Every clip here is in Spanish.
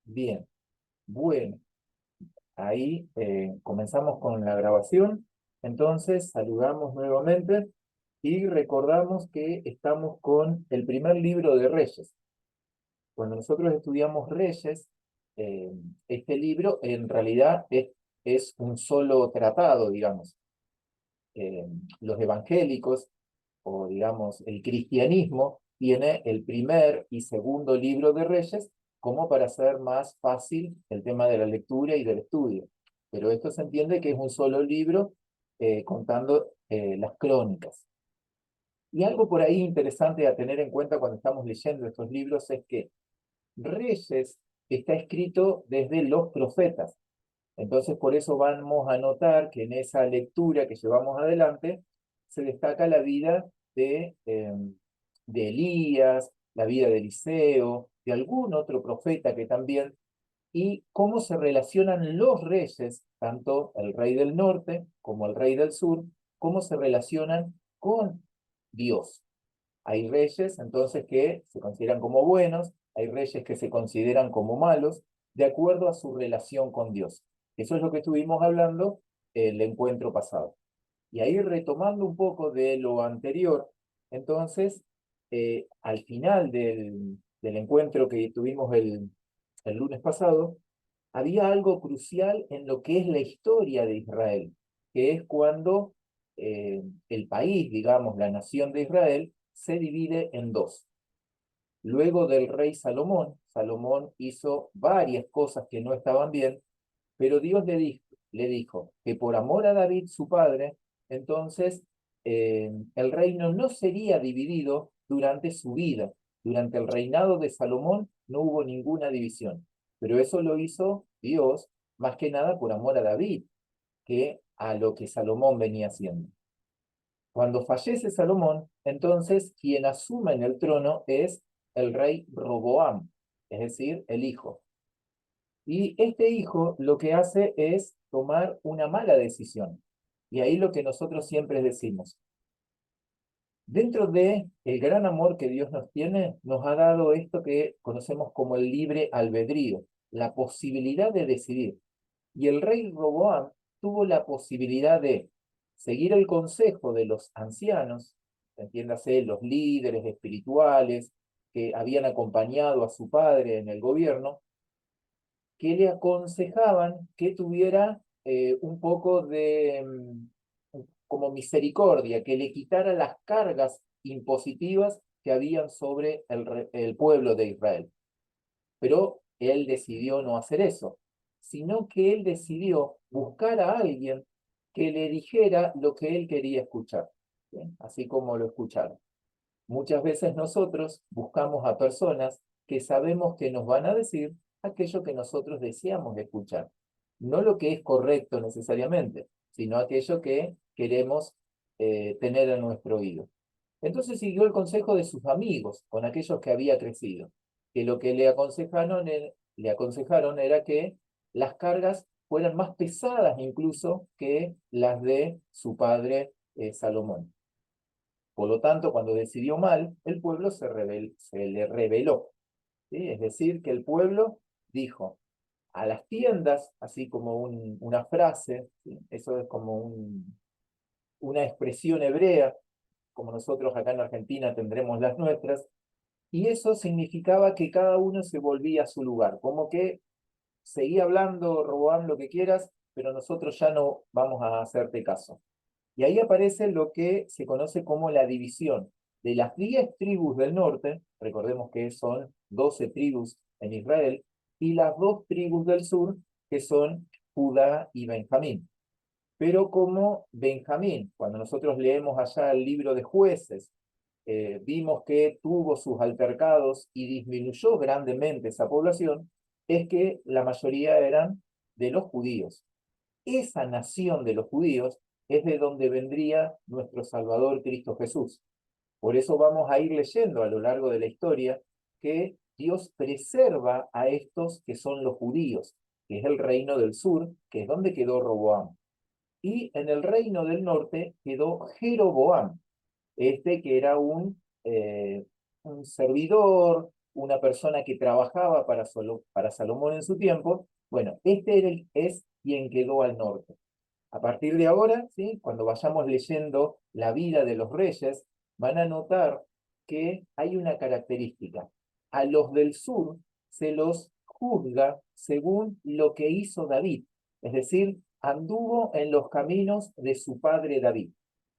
Bien, bueno, ahí comenzamos con la grabación. Entonces, saludamos nuevamente y recordamos que estamos con el primer libro de Reyes. Cuando nosotros estudiamos Reyes, eh, este libro en realidad es un solo tratado, digamos. Eh, los evangélicos, o digamos el cristianismo, tiene el primer y segundo libro de Reyes como para hacer más fácil el tema de la lectura y del estudio. Pero esto se entiende que es un solo libro contando las crónicas. Y algo por ahí interesante a tener en cuenta cuando estamos leyendo estos libros es que Reyes está escrito desde los profetas. Entonces, por eso vamos a notar que en esa lectura que llevamos adelante se destaca la vida de Elías, la vida de Eliseo, de algún otro profeta que también, y cómo se relacionan los reyes, tanto el rey del norte como el rey del sur, cómo se relacionan con Dios. Hay reyes entonces que se consideran como buenos, hay reyes que se consideran como malos, de acuerdo a su relación con Dios. Eso es lo que estuvimos hablando el encuentro pasado. Y ahí retomando un poco de lo anterior, entonces, al final del encuentro que tuvimos el lunes pasado, había algo crucial en lo que es la historia de Israel, que es cuando el país, digamos, la nación de Israel, se divide en dos. Luego del rey Salomón, Salomón hizo varias cosas que no estaban bien, pero Dios le dijo que por amor a David, su padre, entonces el reino no sería dividido durante su vida. Durante el reinado de Salomón no hubo ninguna división, pero eso lo hizo Dios más que nada por amor a David, que a lo que Salomón venía haciendo. Cuando fallece Salomón, entonces quien asume en el trono es el rey Roboam, es decir, el hijo. Y este hijo lo que hace es tomar una mala decisión. Y ahí lo que nosotros siempre decimos, dentro de el gran amor que Dios nos tiene, nos ha dado esto que conocemos como el libre albedrío, la posibilidad de decidir. Y el rey Roboam tuvo la posibilidad de seguir el consejo de los ancianos, entiéndase, los líderes espirituales que habían acompañado a su padre en el gobierno, que le aconsejaban que tuviera un poco de como misericordia, que le quitara las cargas impositivas que habían sobre el pueblo de Israel. Pero él decidió no hacer eso, sino que él decidió buscar a alguien que le dijera lo que él quería escuchar, ¿bien? Así como lo escucharon. Muchas veces nosotros buscamos a personas que sabemos que nos van a decir aquello que nosotros deseamos escuchar. No lo que es correcto necesariamente, sino aquello que queremos tener en nuestro oído. Entonces siguió el consejo de sus amigos, con aquellos que había crecido, que lo que le aconsejaron era que las cargas fueran más pesadas incluso que las de su padre Salomón. Por lo tanto, cuando decidió mal, el pueblo se le rebeló, ¿sí? Es decir, que el pueblo dijo a las tiendas, así como una frase, ¿sí? Eso es como una expresión hebrea, como nosotros acá en Argentina tendremos las nuestras, y eso significaba que cada uno se volvía a su lugar, como que seguía hablando, Roboam, lo que quieras, pero nosotros ya no vamos a hacerte caso. Y ahí aparece lo que se conoce como la división de las 10 tribus del norte, recordemos que son 12 tribus en Israel, y las dos tribus del sur, que son Judá y Benjamín. Pero como Benjamín, cuando nosotros leemos allá el libro de Jueces, vimos que tuvo sus altercados y disminuyó grandemente esa población, es que la mayoría eran de los judíos. Esa nación de los judíos es de donde vendría nuestro Salvador Cristo Jesús. Por eso vamos a ir leyendo a lo largo de la historia que Dios preserva a estos que son los judíos, que es el reino del sur, que es donde quedó Roboam. Y en el reino del norte quedó Jeroboam, este que era un servidor, una persona que trabajaba para Salomón en su tiempo. Bueno, este es quien quedó al norte. A partir de ahora, ¿sí? Cuando vayamos leyendo la vida de los reyes, van a notar que hay una característica. A los del sur se los juzga según lo que hizo David, es decir, anduvo en los caminos de su padre David.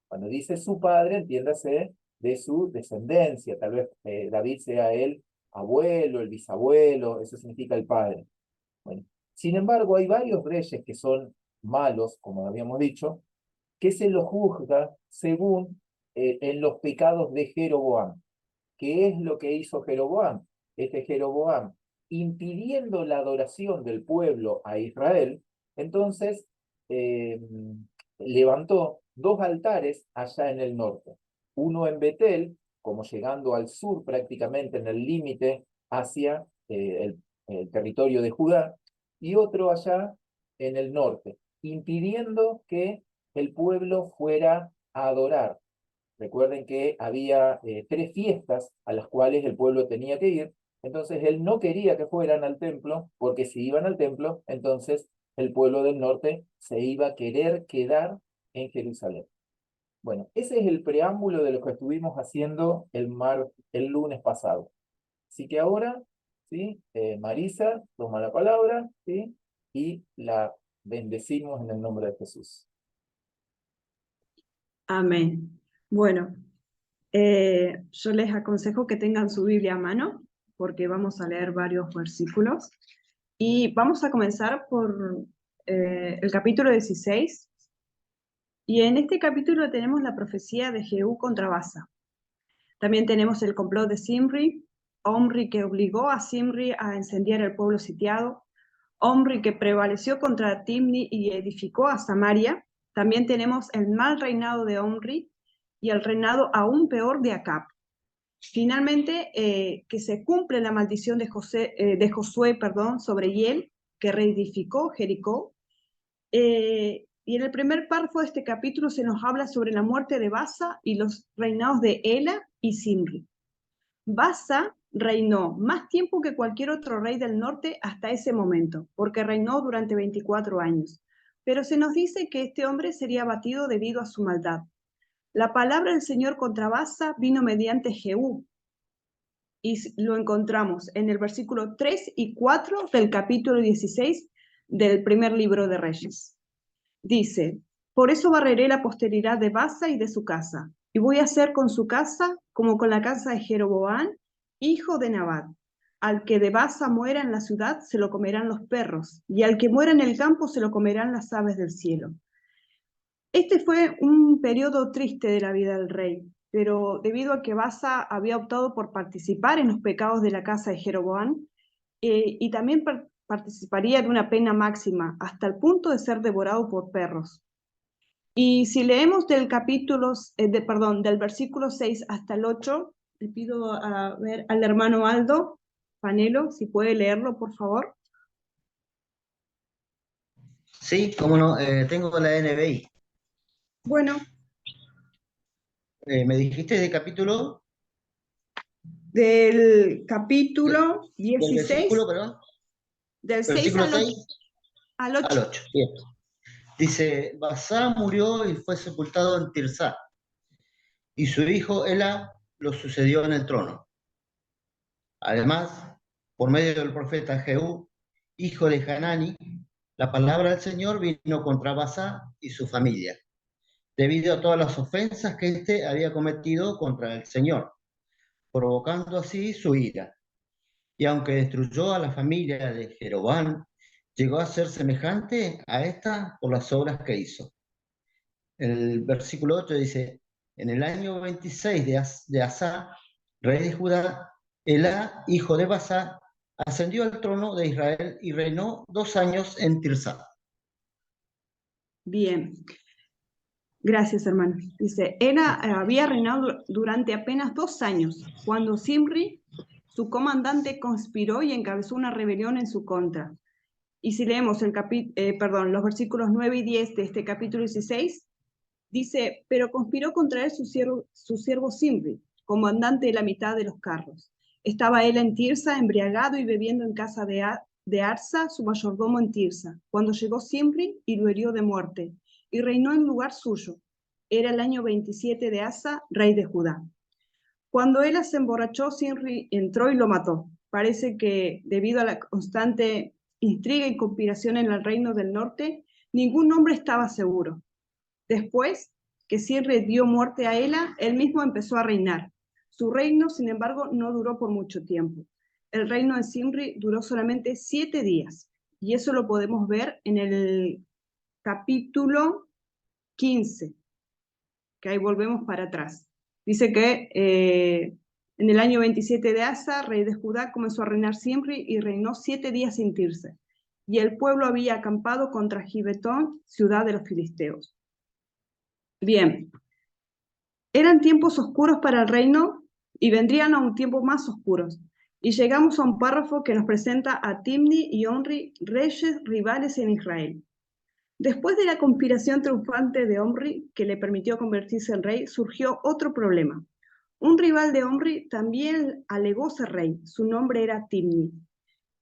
Cuando dice su padre, entiéndase de su descendencia, tal vez David sea el abuelo, el bisabuelo, eso significa el padre. Bueno, sin embargo, hay varios reyes que son malos, como habíamos dicho, que se los juzga según en los pecados de Jeroboam. ¿Qué es lo que hizo Jeroboam? Jeroboam, impidiendo la adoración del pueblo a Israel, entonces levantó dos altares allá en el norte. Uno en Betel, como llegando al sur prácticamente en el límite hacia el territorio de Judá, y otro allá en el norte, impidiendo que el pueblo fuera a adorar. Recuerden que había 3 fiestas a las cuales el pueblo tenía que ir, entonces él no quería que fueran al templo, porque si iban al templo, entonces el pueblo del norte se iba a querer quedar en Jerusalén. Bueno, ese es el preámbulo de lo que estuvimos haciendo el lunes pasado. Así que ahora, ¿sí? Marisa toma la palabra, ¿sí? Y la bendecimos en el nombre de Jesús. Amén. Bueno, yo les aconsejo que tengan su Biblia a mano, porque vamos a leer varios versículos. Y vamos a comenzar por el capítulo 16. Y en este capítulo tenemos la profecía de Jehú contra Basa. También tenemos el complot de Zimri, Omri que obligó a Zimri a incendiar el pueblo sitiado, Omri que prevaleció contra Timni y edificó a Samaria. También tenemos el mal reinado de Omri y el reinado aún peor de Acab. Finalmente, que se cumple la maldición de Josué sobre Hiel, que reedificó Jericó. Y en el primer párrafo de este capítulo se nos habla sobre la muerte de Basa y los reinados de Ela y Zimri. Basa reinó más tiempo que cualquier otro rey del norte hasta ese momento, porque reinó durante 24 años. Pero se nos dice que este hombre sería abatido debido a su maldad. La palabra del Señor contra Basa vino mediante Jehú, y lo encontramos en el versículo 3 y 4 del capítulo 16 del primer libro de Reyes. Dice: por eso barreré la posteridad de Basa y de su casa, y voy a hacer con su casa como con la casa de Jeroboam, hijo de Nabat. Al que de Basa muera en la ciudad se lo comerán los perros, y al que muera en el campo se lo comerán las aves del cielo. Este fue un periodo triste de la vida del rey, pero debido a que Basa había optado por participar en los pecados de la casa de Jeroboam, y también participaría de una pena máxima, hasta el punto de ser devorado por perros. Y si leemos del del versículo 6 hasta el 8, le pido al hermano Aldo Panelo, si puede leerlo, por favor. Sí, cómo no, tengo la NBI. Bueno, ¿Me dijiste de capítulo? del capítulo Del 16, versículo, perdón. del 6 Versículo al 8. 6 Al 8. al 8. Bien. Dice: Basá murió y fue sepultado en Tirzá, y su hijo Ela lo sucedió en el trono. Además, por medio del profeta Jehú, hijo de Hanani, la palabra del Señor vino contra Basá y su familia, debido a todas las ofensas que éste había cometido contra el Señor, provocando así su ira. Y aunque destruyó a la familia de Jeroboam, llegó a ser semejante a esta por las obras que hizo. El versículo 8 dice: en el año 26 de Asa, rey de Judá, Elá, hijo de Basá, ascendió al trono de Israel y reinó 2 años en Tirzá. Bien, gracias, hermano. Dice: Ela había reinado durante apenas 2 años, cuando Zimri, su comandante, conspiró y encabezó una rebelión en su contra. Y si leemos los versículos 9 y 10 de este capítulo 16, dice: pero conspiró contra él su siervo Zimri, comandante de la mitad de los carros. Estaba él en Tirsa, embriagado y bebiendo en casa de Arsa, su mayordomo en Tirsa, cuando llegó Zimri y lo hirió de muerte, y reinó en lugar suyo. Era el año 27 de Asa, rey de Judá. Cuando él se emborrachó, Zimri entró y lo mató. Parece que debido a la constante intriga y conspiración en el reino del norte, ningún hombre estaba seguro. Después que Zimri dio muerte a Ela, él mismo empezó a reinar. Su reino, sin embargo, no duró por mucho tiempo. El reino de Zimri duró solamente 7 días, y eso lo podemos ver en el capítulo 15, que ahí volvemos para atrás. Dice que en el año 27 de Asa, rey de Judá, comenzó a reinar Zimri y reinó 7 días sin Tirsa. Y el pueblo había acampado contra Gibetón, ciudad de los filisteos. Bien, eran tiempos oscuros para el reino y vendrían a un tiempo más oscuros. Y llegamos a un párrafo que nos presenta a Timni y Omri, reyes rivales en Israel. Después de la conspiración triunfante de Omri, que le permitió convertirse en rey, surgió otro problema. Un rival de Omri también alegó ser rey. Su nombre era Timni.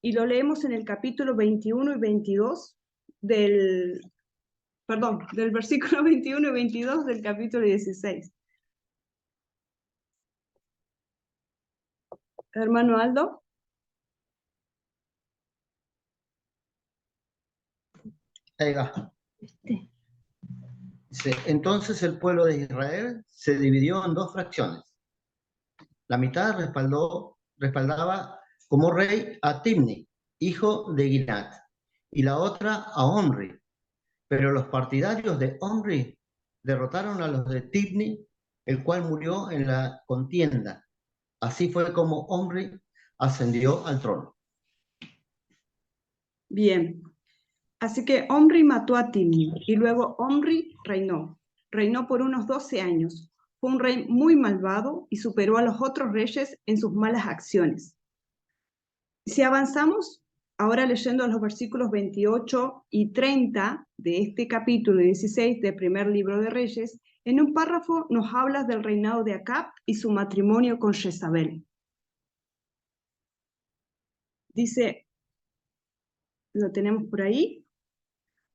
Y lo leemos en el capítulo 21 y 22 del versículo 21 y 22 del capítulo 16. Hermano Aldo. Ahí va. Dice, entonces el pueblo de Israel se dividió en 2 fracciones. La mitad respaldaba como rey a Timni, hijo de Ginat, y la otra a Omri. Pero los partidarios de Omri derrotaron a los de Timni, el cual murió en la contienda. Así fue como Omri ascendió al trono. Bien, así que Omri mató a Timni y luego Omri reinó. Reinó por unos 12 años. Fue un rey muy malvado y superó a los otros reyes en sus malas acciones. Si avanzamos, ahora leyendo los versículos 28 y 30 de este capítulo 16 del primer libro de Reyes, en un párrafo nos habla del reinado de Acab y su matrimonio con Jezabel. Dice, lo tenemos por ahí.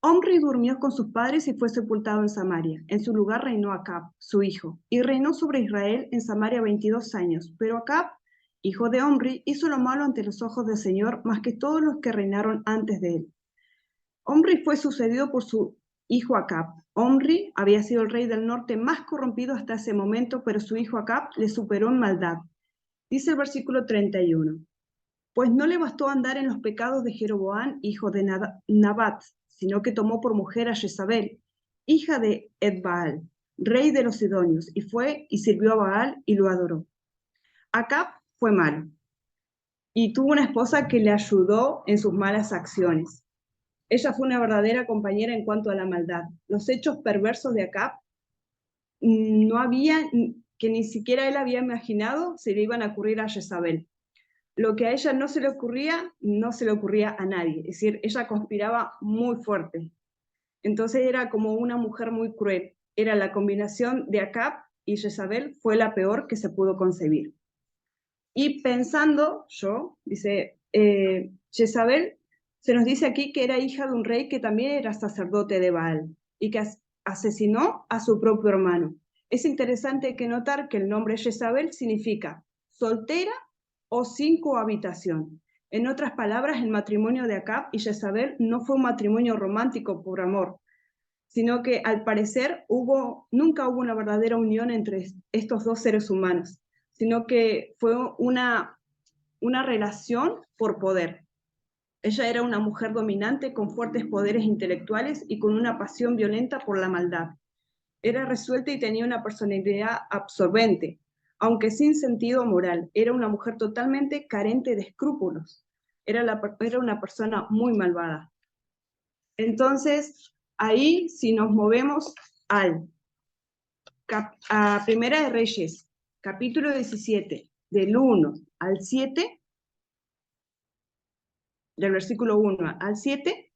Omri durmió con sus padres y fue sepultado en Samaria. En su lugar reinó Acab, su hijo, y reinó sobre Israel en Samaria 22 años. Pero Acab, hijo de Omri, hizo lo malo ante los ojos del Señor, más que todos los que reinaron antes de él. Omri fue sucedido por su hijo Acab. Omri había sido el rey del norte más corrompido hasta ese momento, pero su hijo Acab le superó en maldad. Dice el versículo 31. Pues no le bastó andar en los pecados de Jeroboam, hijo de Nabat, sino que tomó por mujer a Jezabel, hija de Edbaal, rey de los sidonios, y fue y sirvió a Baal y lo adoró. Acab fue malo, y tuvo una esposa que le ayudó en sus malas acciones. Ella fue una verdadera compañera en cuanto a la maldad. Los hechos perversos de Acab no había, que ni siquiera él había imaginado, se le iban a ocurrir a Jezabel. Lo que a ella no se le ocurría, no se le ocurría a nadie. Es decir, ella conspiraba muy fuerte. Entonces era como una mujer muy cruel. Era la combinación de Acab y Jezabel, fue la peor que se pudo concebir. Y pensando, dice, Jezabel, se nos dice aquí que era hija de un rey que también era sacerdote de Baal y que asesinó a su propio hermano. Es interesante que notar que el nombre Jezabel significa soltera o sin cohabitación. En otras palabras, el matrimonio de Acab y Jezabel no fue un matrimonio romántico por amor, sino que al parecer nunca hubo una verdadera unión entre estos dos seres humanos, sino que fue una relación por poder. Ella era una mujer dominante con fuertes poderes intelectuales y con una pasión violenta por la maldad. Era resuelta y tenía una personalidad absorbente, aunque sin sentido moral. Era una mujer totalmente carente de escrúpulos. Era una persona muy malvada. Entonces, ahí si nos movemos a Primera de Reyes, capítulo 17, del 1 al 7, del versículo 1 al 7,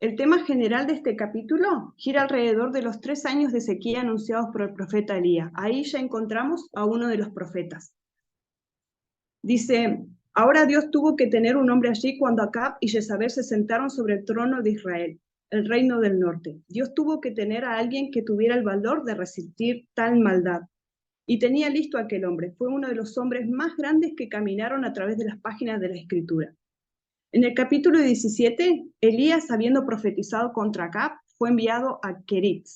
el tema general de este capítulo gira alrededor de los 3 años de sequía anunciados por el profeta Elías. Ahí ya encontramos a uno de los profetas. Dice, ahora Dios tuvo que tener un hombre allí cuando Acab y Jezabel se sentaron sobre el trono de Israel, el reino del norte. Dios tuvo que tener a alguien que tuviera el valor de resistir tal maldad. Y tenía listo a aquel hombre. Fue uno de los hombres más grandes que caminaron a través de las páginas de la Escritura. En el capítulo 17, Elías, habiendo profetizado contra Acab, fue enviado a Kerit,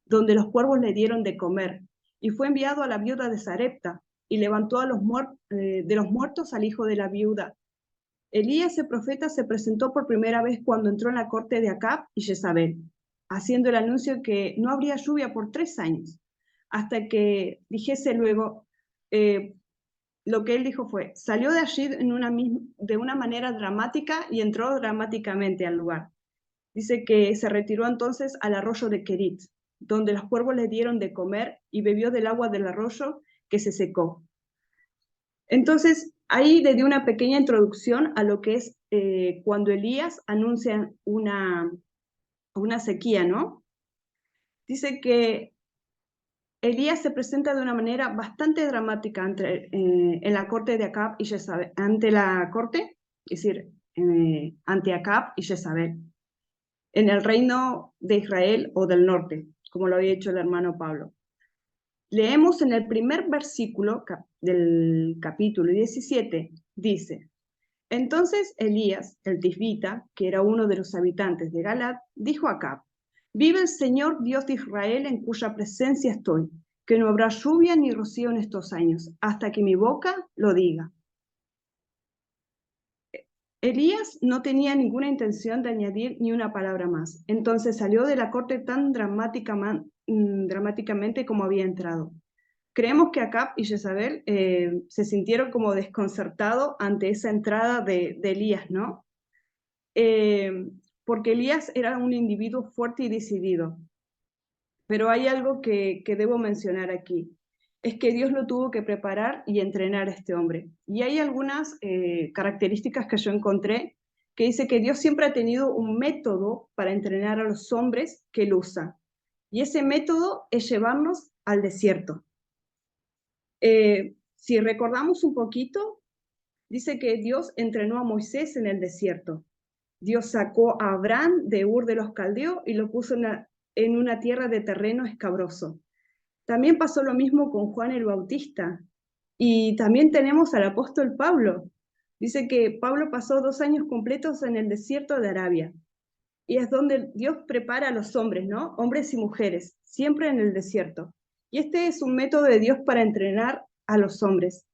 donde los cuervos le dieron de comer, y fue enviado a la viuda de Sarepta, y levantó de los muertos al hijo de la viuda. Elías, el profeta, se presentó por primera vez cuando entró en la corte de Acab y Jezabel, haciendo el anuncio que no habría lluvia por 3 años, hasta que dijese luego, lo que él dijo fue, salió de allí de una manera dramática y entró dramáticamente al lugar. Dice que se retiró entonces al arroyo de Kerit, donde los cuervos le dieron de comer y bebió del agua del arroyo que se secó. Entonces, ahí le dio una pequeña introducción a lo que es cuando Elías anuncia una sequía, ¿no? Dice que Elías se presenta de una manera bastante dramática en la corte de Acab y Jezabel, ante la corte, es decir, ante Acab y Jezabel, en el reino de Israel o del norte, como lo había hecho el hermano Pablo. Leemos en el primer versículo del capítulo 17, dice, entonces Elías, el tisbita, que era uno de los habitantes de Galad, dijo a Acab, vive el Señor Dios de Israel en cuya presencia estoy, que no habrá lluvia ni rocío en estos años, hasta que mi boca lo diga. Elías no tenía ninguna intención de añadir ni una palabra más, entonces salió de la corte tan dramáticamente como había entrado. Creemos que Acab y Jezabel se sintieron como desconcertados ante esa entrada de Elías, ¿no? Porque Elías era un individuo fuerte y decidido. Pero hay algo que debo mencionar aquí. Es que Dios lo tuvo que preparar y entrenar a este hombre. Y hay algunas características que yo encontré que dice que Dios siempre ha tenido un método para entrenar a los hombres que él usa. Y ese método es llevarnos al desierto. Si recordamos un poquito, dice que Dios entrenó a Moisés en el desierto. Dios sacó a Abraham de Ur de los Caldeos y lo puso en una tierra de terreno escabroso. También pasó lo mismo con Juan el Bautista. Y también tenemos al apóstol Pablo. Dice que Pablo pasó 2 años completos en el desierto de Arabia. Y es donde Dios prepara a los hombres, ¿no? Hombres y mujeres, siempre en el desierto. Y este es un método de Dios para entrenar a los hombres.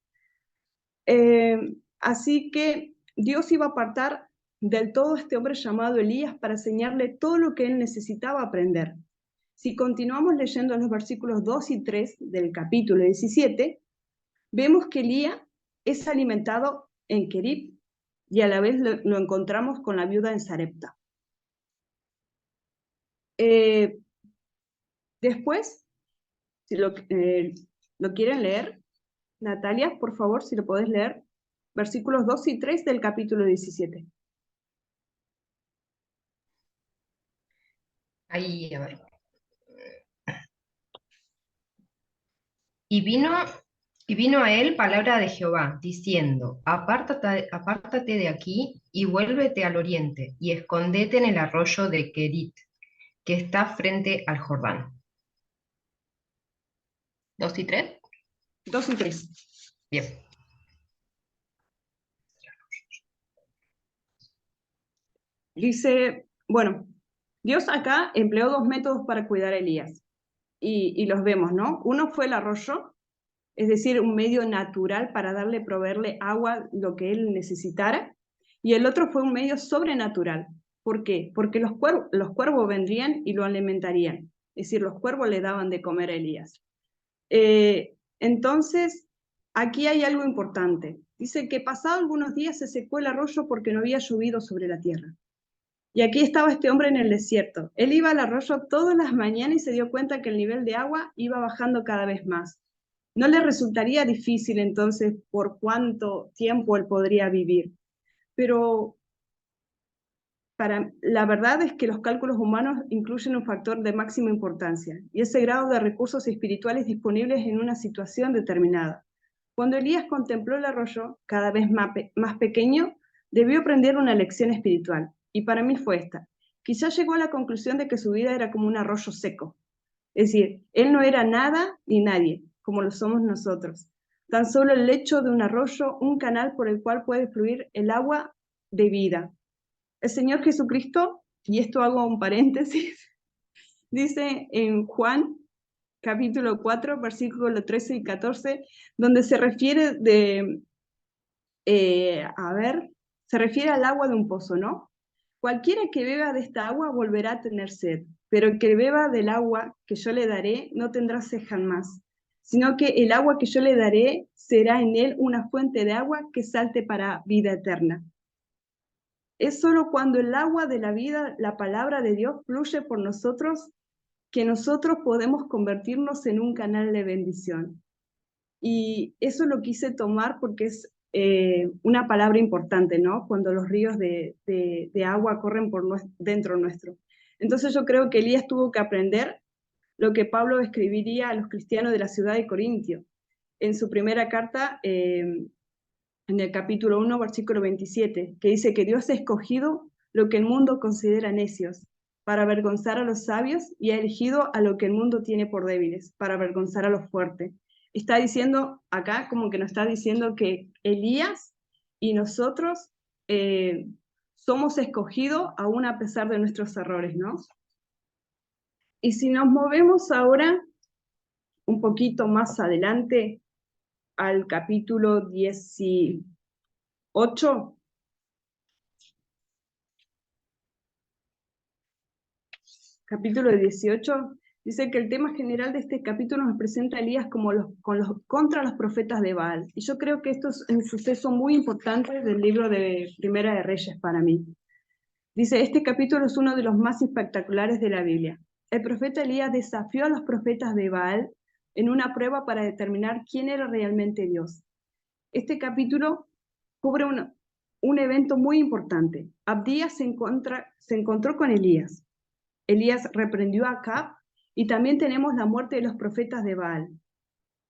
Así que Dios iba a apartar del todo a este hombre llamado Elías para enseñarle todo lo que él necesitaba aprender. Si continuamos leyendo los versículos 2 y 3 del capítulo 17, vemos que Elías es alimentado en Kerib y a la vez lo encontramos con la viuda en Sarepta. Después, si lo quieren leer, Natalia, por favor, si lo podés leer, versículos 2 y 3 del capítulo 17. Ahí, a ver. Y vino a él palabra de Jehová, diciendo, apártate de aquí y vuélvete al oriente, y escondete en el arroyo de Kerit, que está frente al Jordán. 2 y 3. 2 y 3. Bien. Dice, bueno, Dios acá empleó 2 métodos para cuidar a Elías, y los vemos, ¿no? Uno fue el arroyo, es decir, un medio natural para proveerle agua, lo que él necesitara, y el otro fue un medio sobrenatural. ¿Por qué? Porque los cuervos vendrían y lo alimentarían, es decir, los cuervos le daban de comer a Elías. Entonces, aquí hay algo importante. Dice que pasado algunos días se secó el arroyo porque no había llovido sobre la tierra. Y aquí estaba este hombre en el desierto. Él iba al arroyo todas las mañanas y se dio cuenta que el nivel de agua iba bajando cada vez más. No le resultaría difícil entonces por cuánto tiempo él podría vivir. Pero la verdad es que los cálculos humanos incluyen un factor de máxima importancia, y ese grado de recursos espirituales disponibles en una situación determinada. Cuando Elías contempló el arroyo, cada vez más pequeño, debió aprender una lección espiritual, y para mí fue esta. Quizá llegó a la conclusión de que su vida era como un arroyo seco. Es decir, él no era nada ni nadie, como lo somos nosotros. Tan solo el lecho de un arroyo, un canal por el cual puede fluir el agua de vida. El Señor Jesucristo, y esto hago un paréntesis, dice en Juan capítulo 4, versículos 13 y 14, donde se refiere se refiere al agua de un pozo, ¿no? Cualquiera que beba de esta agua volverá a tener sed, pero el que beba del agua que yo le daré no tendrá sed jamás, sino que el agua que yo le daré será en él una fuente de agua que salte para vida eterna. Es solo cuando el agua de la vida, la palabra de Dios, fluye por nosotros, que nosotros podemos convertirnos en un canal de bendición. Y eso lo quise tomar porque es una palabra importante, ¿no? Cuando los ríos de agua corren dentro nuestro. Entonces yo creo que Elías tuvo que aprender lo que Pablo escribiría a los cristianos de la ciudad de Corintio. En su primera carta, en el capítulo 1, versículo 27, que dice que Dios ha escogido lo que el mundo considera necios para avergonzar a los sabios y ha elegido a lo que el mundo tiene por débiles para avergonzar a los fuertes. Está diciendo acá, como que nos está diciendo que Elías y nosotros somos escogidos aún a pesar de nuestros errores, ¿no? Y si nos movemos ahora un poquito más adelante al capítulo 18, capítulo 18, dice que el tema general de este capítulo nos presenta a Elías como contra los profetas de Baal. Y yo creo que esto es un suceso muy importante del libro de Primera de Reyes para mí. Dice, este capítulo es uno de los más espectaculares de la Biblia. El profeta Elías desafió a los profetas de Baal en una prueba para determinar quién era realmente Dios. Este capítulo cubre un evento muy importante. Abdías se encontró con Elías. Elías reprendió a Acab y también tenemos la muerte de los profetas de Baal.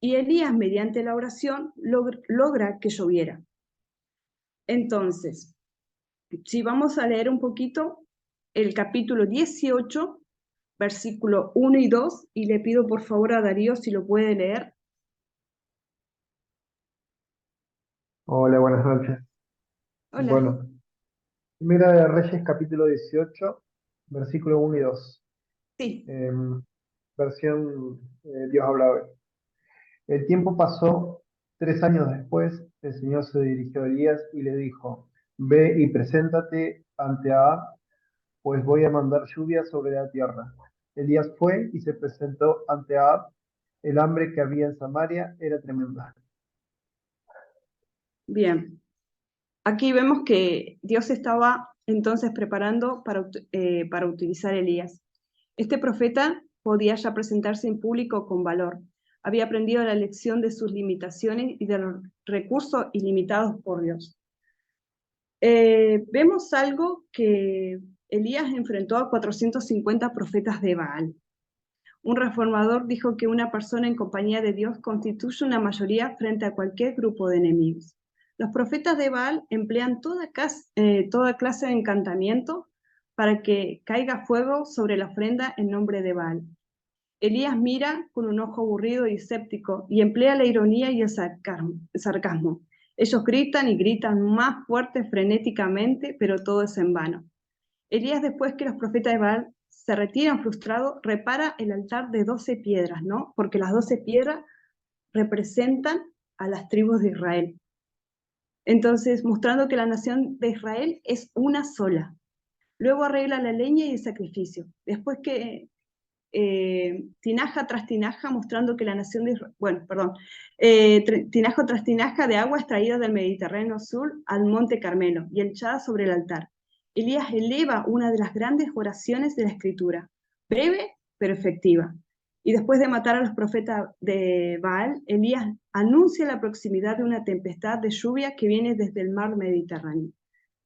Y Elías, mediante la oración, logra que lloviera. Entonces, si vamos a leer un poquito el capítulo 18, versículo 1 y 2, y le pido por favor a Darío si lo puede leer. Hola, buenas noches. Hola. Bueno, Primera de Reyes, capítulo 18, versículo 1 y 2. Sí, Versión Dios habla hoy. El tiempo pasó, 3 años después, el Señor se dirigió a Elías y le dijo: Ve y preséntate ante Ahab, pues voy a mandar lluvia sobre la tierra. Elías fue y se presentó ante Ahab. El hambre que había en Samaria era tremenda. bien. Aquí vemos que Dios estaba entonces preparando para utilizar a Elías. Este profeta podía ya presentarse en público con valor. Había aprendido la lección de sus limitaciones y de los recursos ilimitados por Dios. Vemos algo que Elías enfrentó a 450 profetas de Baal. Un reformador dijo que una persona en compañía de Dios constituye una mayoría frente a cualquier grupo de enemigos. Los profetas de Baal emplean toda clase de encantamiento para que caiga fuego sobre la ofrenda en nombre de Baal. Elías mira con un ojo aburrido y escéptico y emplea la ironía y el sarcasmo. Ellos gritan y gritan más fuerte frenéticamente, pero todo es en vano. Elías, después que los profetas de Baal se retiran frustrados, repara el altar de 12 piedras, ¿no? Porque las 12 piedras representan a las tribus de Israel. Entonces, mostrando que la nación de Israel es una sola. Luego arregla la leña y el sacrificio. Después que tinaja tras tinaja, mostrando que la nación de Israel, tinaja tras tinaja de agua extraída del Mediterráneo Sur al monte Carmelo y echada sobre el altar. Elías eleva una de las grandes oraciones de la Escritura, breve pero efectiva. Y después de matar a los profetas de Baal, Elías anuncia la proximidad de una tempestad de lluvia que viene desde el mar Mediterráneo.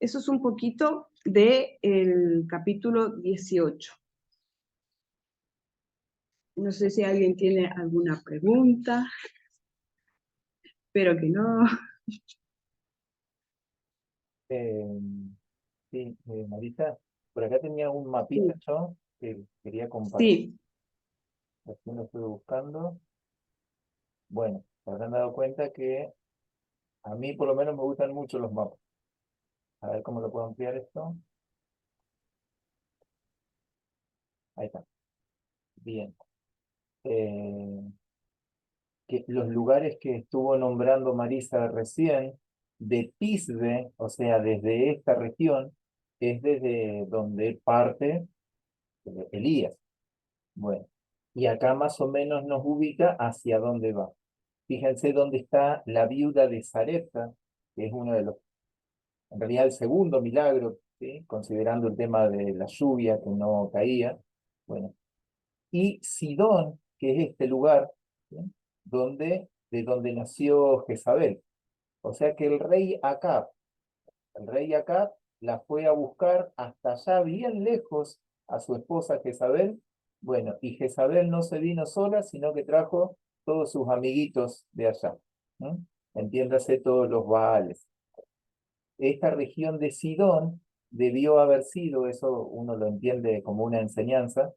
Eso es un poquito del capítulo 18. No sé si alguien tiene alguna pregunta. Espero que no. Eh, sí, Marita, por acá tenía un mapita Sí, yo que quería compartir. sí, Aquí lo estuve buscando. Bueno, se habrán dado cuenta que a mí por lo menos me gustan mucho los mapas. A ver cómo lo puedo ampliar esto. Ahí está. Bien. Eh, que los lugares que estuvo nombrando Marisa recién, de Tisbe, o sea, desde esta región, es desde donde parte Elías. Bueno, y acá más o menos nos ubica hacia dónde va. Fíjense dónde está la viuda de Sarepta, que es uno de los, en realidad el segundo milagro, ¿sí? Considerando el tema de la lluvia que no caía. Bueno, y Sidón, que es este lugar, ¿sí? De donde nació Jezabel. O sea que el rey Acab la fue a buscar hasta allá bien lejos a su esposa Jezabel. Bueno, y Jezabel no se vino sola, sino que trajo todos sus amiguitos de allá. ¿No? Entiéndase todos los Baales. Esta región de Sidón debió haber sido, eso uno lo entiende como una enseñanza,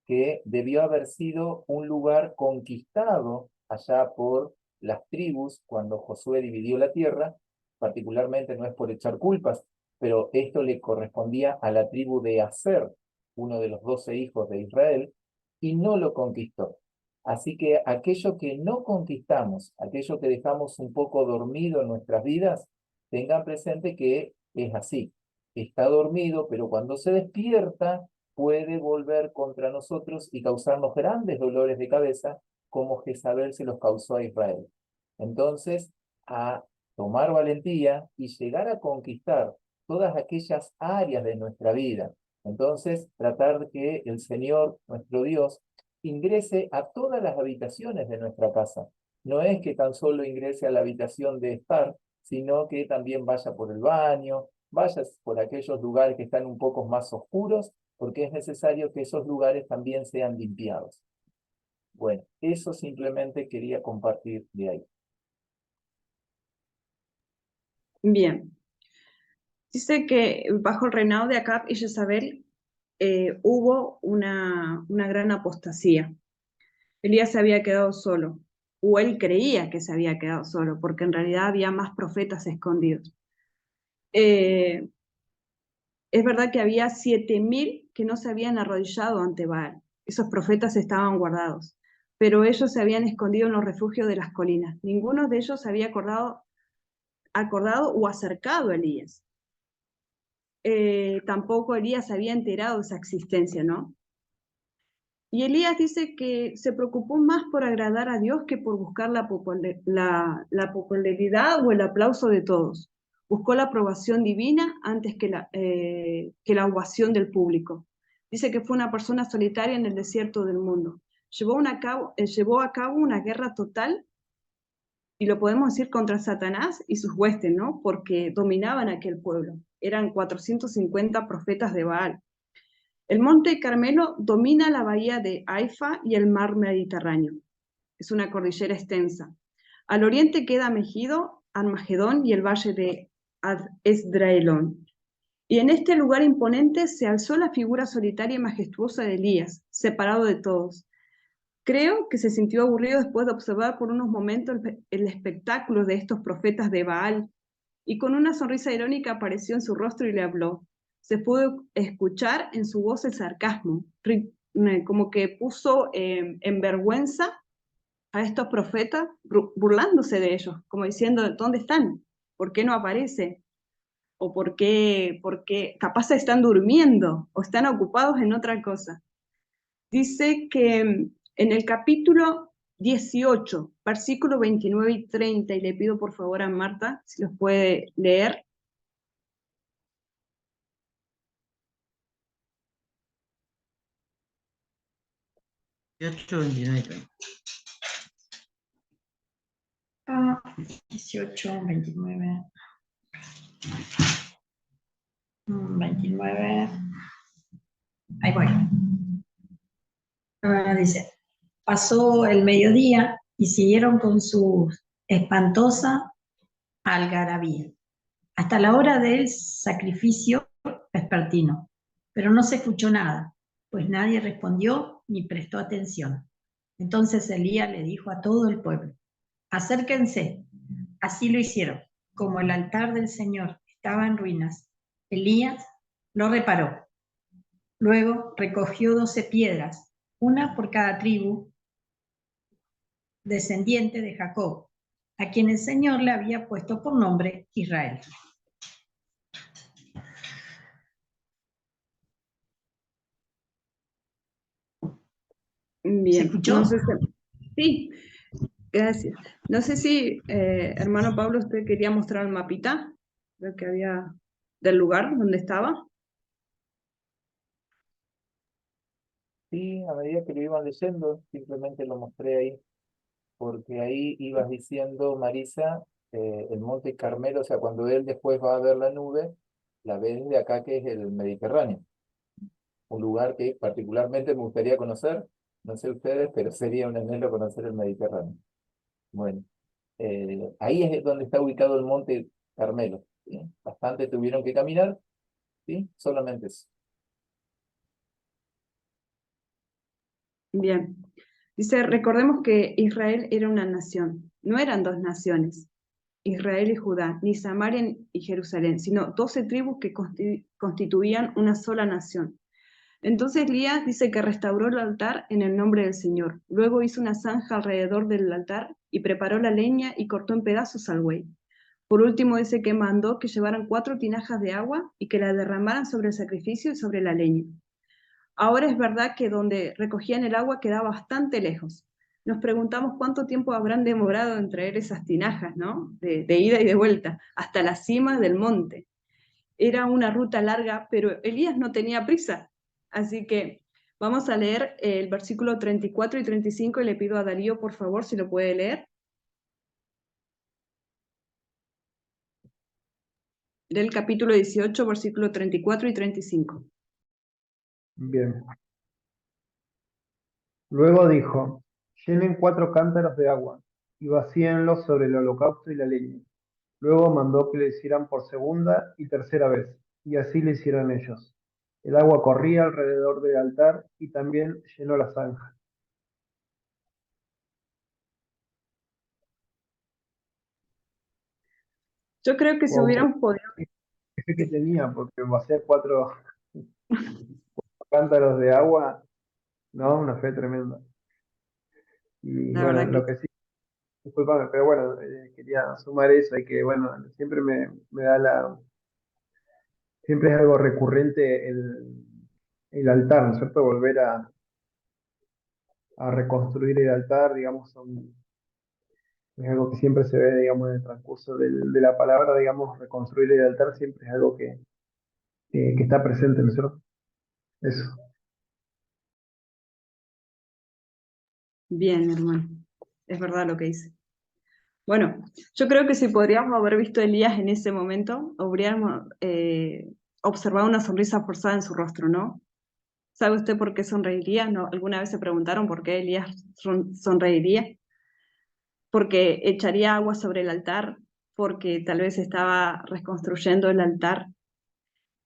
que debió haber sido un lugar conquistado allá por las tribus cuando Josué dividió la tierra, particularmente no es por echar culpas, pero esto le correspondía a la tribu de Aser, uno de los 12 hijos de Israel, y no lo conquistó. Así que aquello que no conquistamos, aquello que dejamos un poco dormido en nuestras vidas, tengan presente que es así. Está dormido, pero cuando se despierta puede volver contra nosotros y causarnos grandes dolores de cabeza, como Jezabel se los causó a Israel. Entonces, a tomar valentía y llegar a conquistar todas aquellas áreas de nuestra vida. Entonces, tratar de que el Señor, nuestro Dios, ingrese a todas las habitaciones de nuestra casa. No es que tan solo ingrese a la habitación de estar, sino que también vaya por el baño, vaya por aquellos lugares que están un poco más oscuros, porque es necesario que esos lugares también sean limpiados. Bueno, eso simplemente quería compartir de ahí. bien. Dice que bajo el reinado de Acab y Jezabel hubo una gran apostasía. Elías se había quedado solo, o él creía que se había quedado solo, porque en realidad había más profetas escondidos. Eh, es verdad que había 7000 que no se habían arrodillado ante Baal. Esos profetas estaban guardados, pero ellos se habían escondido en los refugios de las colinas. Ninguno de ellos se había acordado o acercado a Elías. Tampoco Elías se había enterado de esa existencia, ¿no? Y Elías dice que se preocupó más por agradar a Dios que por buscar la popularidad o el aplauso de todos. Buscó la aprobación divina antes que la ovación del público. Dice que fue una persona solitaria en el desierto del mundo. Llevó a cabo una guerra total, y lo podemos decir contra Satanás y sus huestes, ¿no? Porque dominaban aquel pueblo. Eran 450 profetas de Baal. El monte Carmelo domina la bahía de Haifa y el mar Mediterráneo. Es una cordillera extensa. Al oriente queda Megido, Armagedón y el valle de Esdraelón. Y en este lugar imponente se alzó la figura solitaria y majestuosa de Elías, separado de todos. Creo que se sintió aburrido después de observar por unos momentos el espectáculo de estos profetas de Baal, y con una sonrisa irónica apareció en su rostro y le habló. Se pudo escuchar en su voz el sarcasmo, como que puso en vergüenza a estos profetas, burlándose de ellos, como diciendo, ¿dónde están? ¿Por qué no aparece? ¿O por qué capaz están durmiendo o están ocupados en otra cosa? Dice que en el capítulo 18, versículo 29 y 30, y le pido por favor a Marta si los puede leer. 18, 29, 30. 18, 29, 29. Ahí voy. Dice, pasó el mediodía y siguieron con sus espantosa algarabía, hasta la hora del sacrificio vespertino. Pero no se escuchó nada, pues nadie respondió ni prestó atención. Entonces Elías le dijo a todo el pueblo: acérquense. Así lo hicieron. Como el altar del Señor estaba en ruinas, Elías lo reparó. Luego recogió 12 piedras, una por cada tribu descendiente de Jacob, a quien el Señor le había puesto por nombre Israel. Bien, escuchó? no sé sí, gracias. No sé si, hermano Pablo, usted quería mostrar el mapita, lo que había del lugar donde estaba. Sí, a medida que lo iban leyendo, simplemente lo mostré ahí, porque ahí ibas diciendo, Marisa, el Monte Carmelo, o sea, cuando él después va a ver la nube, la ve desde acá, que es el Mediterráneo, un lugar que particularmente me gustaría conocer, no sé ustedes, pero sería un anhelo conocer el Mediterráneo. Bueno, ahí es donde está ubicado el Monte Carmelo, ¿sí? Bastante tuvieron que caminar, ¿sí? Solamente eso. Bien. Dice, recordemos que Israel era una nación, no eran dos naciones, Israel y Judá, ni Samaria y Jerusalén, sino 12 tribus que constituían una sola nación. Entonces Elías dice que restauró el altar en el nombre del Señor. Luego hizo una zanja alrededor del altar y preparó la leña y cortó en pedazos al buey. Por último dice que mandó que llevaran 4 tinajas de agua y que la derramaran sobre el sacrificio y sobre la leña. Ahora es verdad que donde recogían el agua quedaba bastante lejos. Nos preguntamos cuánto tiempo habrán demorado en traer esas tinajas, ¿no? De ida y de vuelta, hasta la cima del monte. Era una ruta larga, pero Elías no tenía prisa. Así que vamos a leer el versículo 34 y 35 y le pido a Darío, por favor, si lo puede leer. Del capítulo 18, versículo 34 y 35. Bien. Luego dijo: llenen 4 cántaros de agua y vacíenlos sobre el holocausto y la leña. Luego mandó que lo hicieran por segunda y tercera vez, y así lo hicieron ellos. El agua corría alrededor del altar y también llenó la zanja. Yo creo que si Wow, hubiéramos podido... qué fe que tenía, porque vaciar 4 cántaros de agua, no, una fe tremenda. Y La bueno, verdad que lo que sí, disculpame, pero bueno, quería sumar eso, y que bueno, siempre me da siempre es algo recurrente el altar, ¿no es cierto? Volver a reconstruir el altar, digamos, es algo que siempre se ve, digamos, en el transcurso de la palabra, digamos, reconstruir el altar siempre es algo que está presente, ¿no es cierto? Eso. bien, hermano. Es verdad lo que dice. Bueno, yo creo que si podríamos haber visto a Elías en ese momento, habríamos observado una sonrisa forzada en su rostro, ¿no? ¿Sabe usted por qué sonreiría? ¿No? ¿Alguna vez se preguntaron por qué Elías sonreiría? ¿Porque echaría agua sobre el altar? ¿Porque tal vez estaba reconstruyendo el altar?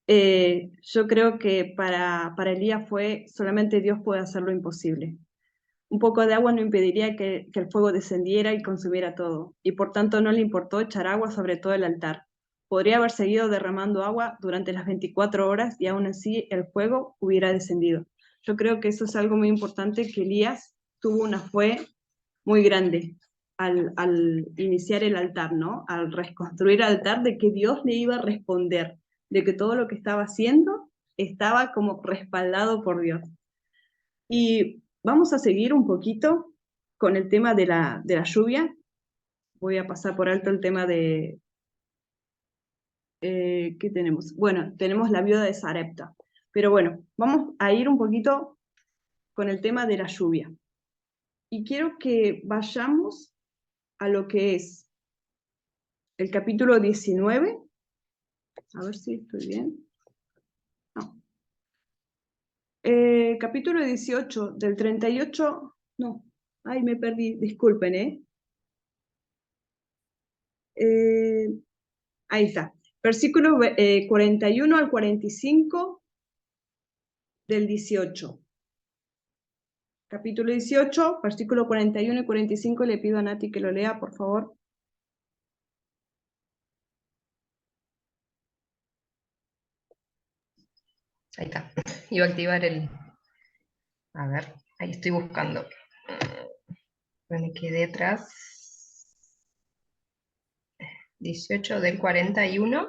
Yo creo que para Elías fue solamente Dios puede hacer lo imposible. Un poco de agua no impediría que el fuego descendiera y consumiera todo, y por tanto no le importó echar agua sobre todo el altar. Podría haber seguido derramando agua durante las 24 horas y aún así el fuego hubiera descendido. Yo creo que eso es algo muy importante, que Elías tuvo una fe muy grande al iniciar el altar, ¿no? Al reconstruir el altar, de que Dios le iba a responder, de que todo lo que estaba haciendo estaba como respaldado por Dios. Y vamos a seguir un poquito con el tema de la lluvia. Voy a pasar por alto el tema de... ¿qué tenemos? Bueno, tenemos la viuda de Sarepta. Pero bueno, vamos a ir un poquito con el tema de la lluvia. Y quiero que vayamos a lo que es el capítulo 19. A ver si estoy bien. No. Capítulo 18, del 38. No, ay, me perdí, disculpen, ¿eh? Eh, ahí está. Versículos 41 al 45 del 18. Capítulo 18, versículo 41 y 45. Le pido a Nati que lo lea, por favor. Ahí está. Iba a activar el... A ver, ahí estoy buscando. Me quedé atrás. 18 del 41.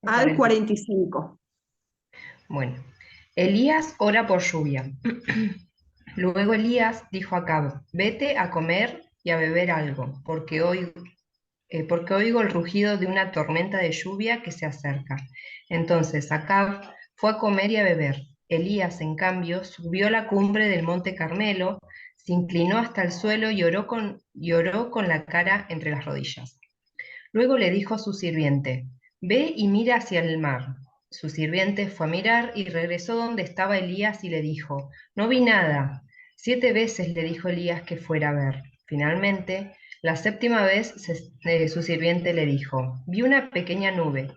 Al 45. Bueno, Elías ora por lluvia. Luego Elías dijo a Acab, vete a comer y a beber algo, porque oigo el rugido de una tormenta de lluvia que se acerca. Entonces Acab fue a comer y a beber. Elías, en cambio, subió a la cumbre del monte Carmelo, se inclinó hasta el suelo y oró con la cara entre las rodillas. Luego le dijo a su sirviente, ve y mira hacia el mar. Su sirviente fue a mirar y regresó donde estaba Elías y le dijo, no vi nada. 7 veces le dijo Elías que fuera a ver. Finalmente, la 7ª vez su sirviente le dijo, vi una pequeña nube,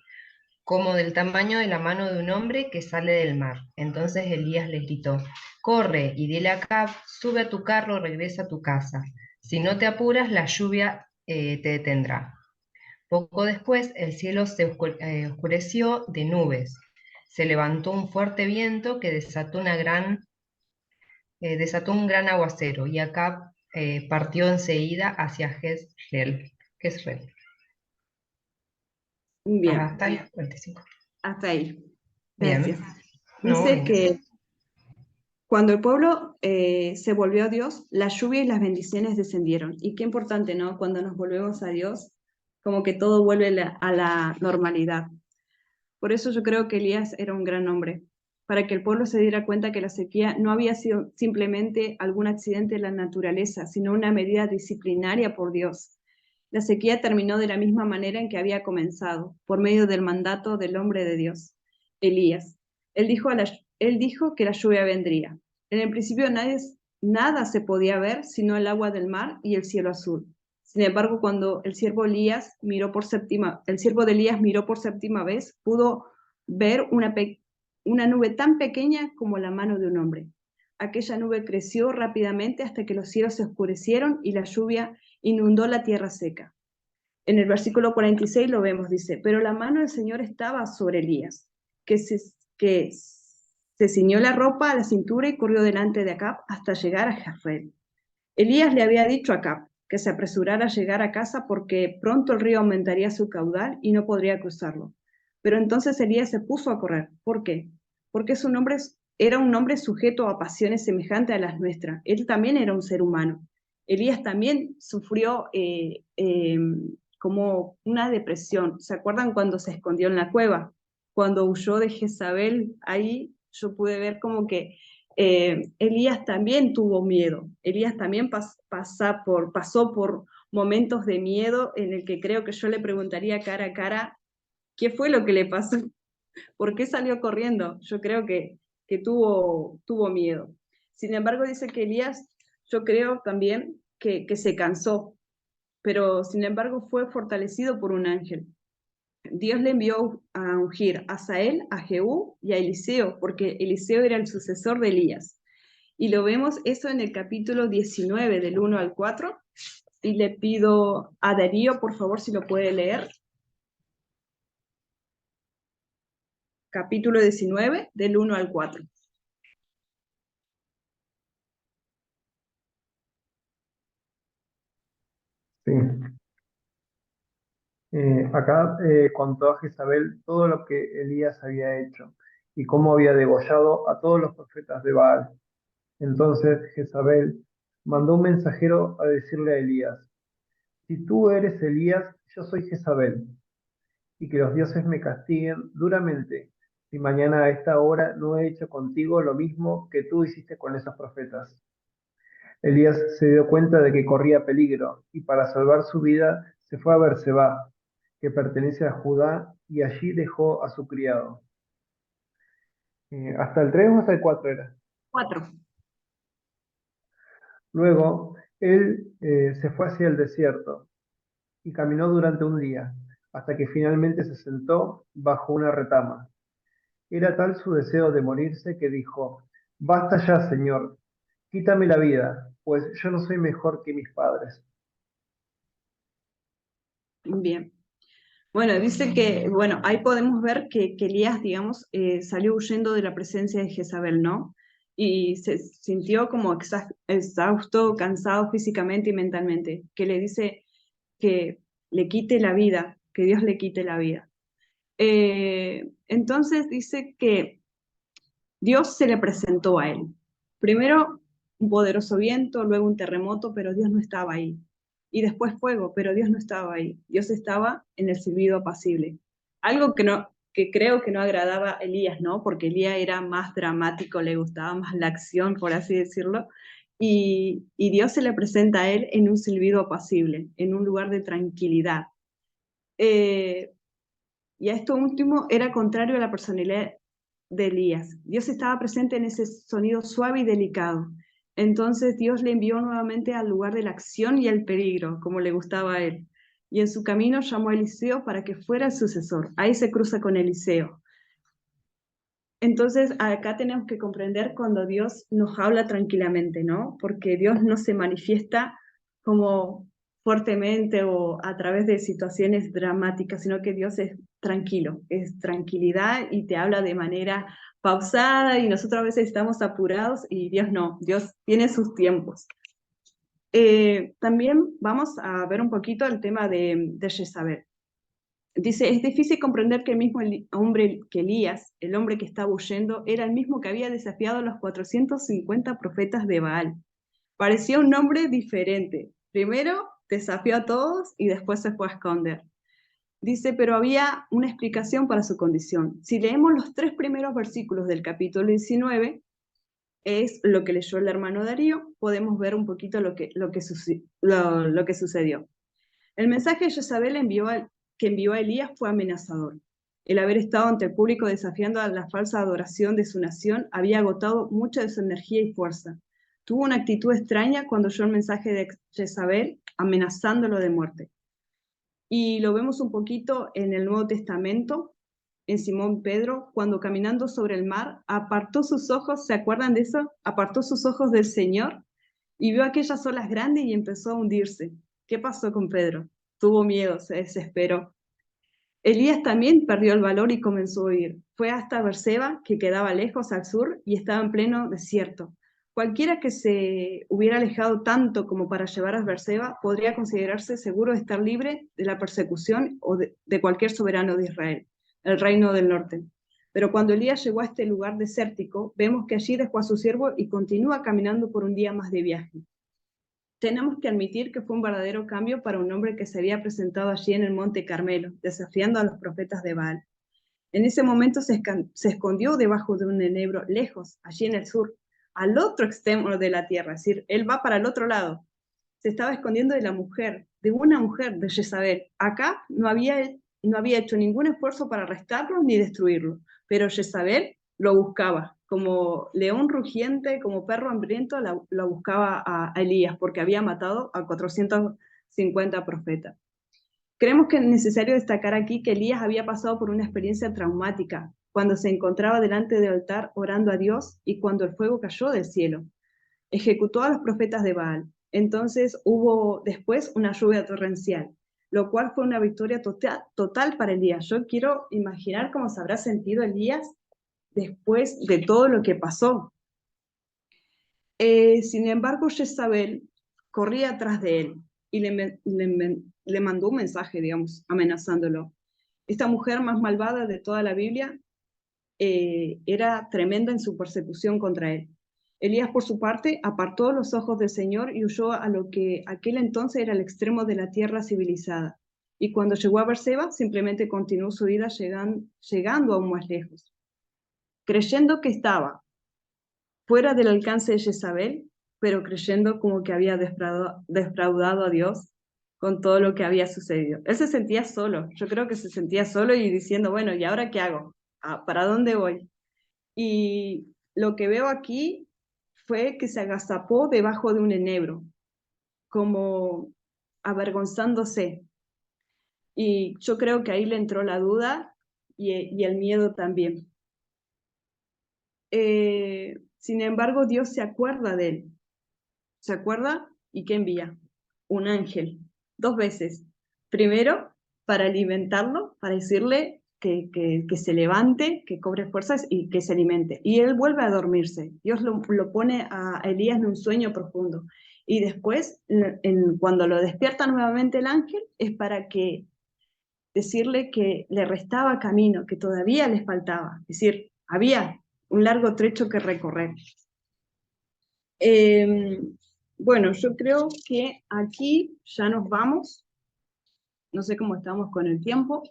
como del tamaño de la mano de un hombre que sale del mar. Entonces Elías le gritó, corre y dile a Acab, sube a tu carro, regresa a tu casa. Si no te apuras, la lluvia te detendrá. Poco después el cielo se oscureció de nubes. Se levantó un fuerte viento que desató un gran aguacero y Acab partió enseguida hacia Jezreel. Bien, Hasta el 45. hasta ahí. Bien. Gracias. No, Dice bien. que cuando el pueblo se volvió a Dios, la lluvia y las bendiciones descendieron. Y qué importante, ¿no? Cuando nos volvemos a Dios, como que todo vuelve a la normalidad. Por eso yo creo que Elías era un gran hombre, para que el pueblo se diera cuenta que la sequía no había sido simplemente algún accidente de la naturaleza, sino una medida disciplinaria por Dios. La sequía terminó de la misma manera en que había comenzado, por medio del mandato del hombre de Dios, Elías. Él dijo que la lluvia vendría. En el principio nada se podía ver sino el agua del mar y el cielo azul. Sin embargo, cuando el siervo de Elías miró por séptima vez, pudo ver una nube tan pequeña como la mano de un hombre. Aquella nube creció rápidamente hasta que los cielos se oscurecieron y la lluvia inundó la tierra seca. En el versículo 46 lo vemos, dice, pero la mano del Señor estaba sobre Elías, que se ciñó la ropa a la cintura y corrió delante de Acab hasta llegar a Jezreel. Elías le había dicho a Acab que se apresurara a llegar a casa porque pronto el río aumentaría su caudal y no podría cruzarlo. Pero entonces Elías se puso a correr. ¿Por qué? Porque era un hombre sujeto a pasiones semejantes a las nuestras. Él también era un ser humano. Elías también sufrió como una depresión. ¿Se acuerdan cuando se escondió en la cueva? Cuando huyó de Jezabel, ahí yo pude ver como que Elías también tuvo miedo. Elías también pasó por momentos de miedo en el que creo que yo le preguntaría cara a cara, ¿qué fue lo que le pasó? ¿Por qué salió corriendo? Yo creo que tuvo miedo. Sin embargo, dice que Elías, yo creo también que se cansó, pero sin embargo fue fortalecido por un ángel. Dios le envió a ungir a Asael, a Jehú y a Eliseo, porque Eliseo era el sucesor de Elías. Y lo vemos eso en el capítulo 19, del 1 al 4. Y le pido a Darío, por favor, si lo puede leer. Capítulo 19, del 1 al 4. Sí. Acá contó a Jezabel todo lo que Elías había hecho y cómo había degollado a todos los profetas de Baal. Entonces Jezabel mandó un mensajero a decirle a Elías, si tú eres Elías, yo soy Jezabel, y que los dioses me castiguen duramente si mañana a esta hora no he hecho contigo lo mismo que tú hiciste con esos profetas. Elías se dio cuenta de que corría peligro y para salvar su vida se fue a Berseba, que pertenece a Judá, y allí dejó a su criado. ¿Hasta el 3 o hasta el 4 era? 4. Luego, él se fue hacia el desierto y caminó durante un día, hasta que finalmente se sentó bajo una retama. Era tal su deseo de morirse que dijo: Basta ya, Señor, quítame la vida, pues yo no soy mejor que mis padres. Bien. Bueno, dice que, bueno, ahí podemos ver que Elías, digamos, salió huyendo de la presencia de Jezabel, ¿no? Y se sintió como exhausto, cansado físicamente y mentalmente, que le dice que le quite la vida, que Dios le quite la vida. Entonces dice que Dios se le presentó a él. Primero un poderoso viento, luego un terremoto, pero Dios no estaba ahí. Y después fuego, pero Dios no estaba ahí. Dios estaba en el silbido apacible. Algo que creo que no agradaba a Elías, ¿no? Porque Elías era más dramático, le gustaba más la acción, por así decirlo. Y Dios se le presenta a él en un silbido apacible, en un lugar de tranquilidad. Eh, y a esto último era contrario a la personalidad de Elías. Dios estaba presente en ese sonido suave y delicado. Entonces Dios le envió nuevamente al lugar de la acción y el peligro, como le gustaba a él. Y en su camino llamó a Eliseo para que fuera el sucesor. Ahí se cruza con Eliseo. Entonces acá tenemos que comprender cuando Dios nos habla tranquilamente, ¿no? Porque Dios no se manifiesta como fuertemente o a través de situaciones dramáticas, sino que Dios es tranquilo, es tranquilidad y te habla de manera pausada y nosotros a veces estamos apurados y Dios no, Dios tiene sus tiempos. También vamos a ver un poquito el tema de Jezabel. Dice, es difícil comprender que el mismo hombre que Elías, el hombre que estaba huyendo, era el mismo que había desafiado a los 450 profetas de Baal. Parecía un hombre diferente. Primero desafió a todos y después se fue a esconder. Dice, pero había una explicación para su condición. Si leemos los 3 primeros versículos del capítulo 19, es lo que leyó el hermano Darío, podemos ver un poquito lo que sucedió. El mensaje de Jezabel que envió a Elías fue amenazador. El haber estado ante el público desafiando a la falsa adoración de su nación había agotado mucha de su energía y fuerza. Tuvo una actitud extraña cuando oyó el mensaje de Jezabel amenazándolo de muerte. Y lo vemos un poquito en el Nuevo Testamento, en Simón Pedro, cuando caminando sobre el mar, apartó sus ojos, ¿se acuerdan de eso? Apartó sus ojos del Señor y vio aquellas olas grandes y empezó a hundirse. ¿Qué pasó con Pedro? Tuvo miedo, se desesperó. Elías también perdió el valor y comenzó a huir. Fue hasta Berseba, que quedaba lejos al sur y estaba en pleno desierto. Cualquiera que se hubiera alejado tanto como para llevar a Berseba podría considerarse seguro de estar libre de la persecución o de cualquier soberano de Israel, el reino del norte. Pero cuando Elías llegó a este lugar desértico, vemos que allí dejó a su siervo y continúa caminando por un día más de viaje. Tenemos que admitir que fue un verdadero cambio para un hombre que se había presentado allí en el Monte Carmelo, desafiando a los profetas de Baal. En ese momento se escondió debajo de un enebro, lejos, allí en el sur, al otro extremo de la tierra, es decir, él va para el otro lado. Se estaba escondiendo de la mujer, de una mujer, de Jezabel. Acá no había hecho ningún esfuerzo para arrestarlo ni destruirlo, pero Jezabel lo buscaba, como león rugiente, como perro hambriento, lo buscaba a Elías, porque había matado a 450 profetas. Creemos que es necesario destacar aquí que Elías había pasado por una experiencia traumática cuando se encontraba delante del altar orando a Dios y cuando el fuego cayó del cielo. Ejecutó a los profetas de Baal. Entonces hubo después una lluvia torrencial, lo cual fue una victoria total para Elías. Yo quiero imaginar cómo se habrá sentido Elías después de todo lo que pasó. Sin embargo, Jezabel corría atrás de él y le mandó un mensaje, digamos, amenazándolo. Esta mujer más malvada de toda la Biblia era tremenda en su persecución contra él. Elías, por su parte, apartó los ojos del Señor y huyó a lo que aquel entonces era el extremo de la tierra civilizada. Y cuando llegó a Berseba, simplemente continuó su vida llegando aún más lejos, creyendo que estaba fuera del alcance de Jezabel, pero creyendo como que había defraudado a Dios con todo lo que había sucedido. Él se sentía solo, yo creo que se sentía solo y diciendo, bueno, ¿y ahora qué hago? ¿Para dónde voy? Y lo que veo aquí fue que se agazapó debajo de un enebro, como avergonzándose, Y yo creo que ahí le entró la duda y el miedo también. Sin embargo, Dios se acuerda de él. ¿Se acuerda? ¿Y qué envía? Un ángel, 2 veces. Primero, para alimentarlo, para decirle que se levante, que cobre fuerzas y que se alimente. Y él vuelve a dormirse. Dios lo pone a Elías en un sueño profundo. Y después, cuando lo despierta nuevamente el ángel, es para decirle que le restaba camino, que todavía les faltaba. Es decir, había un largo trecho que recorrer. Bueno, yo creo que aquí ya nos vamos. No sé cómo estamos con el tiempo.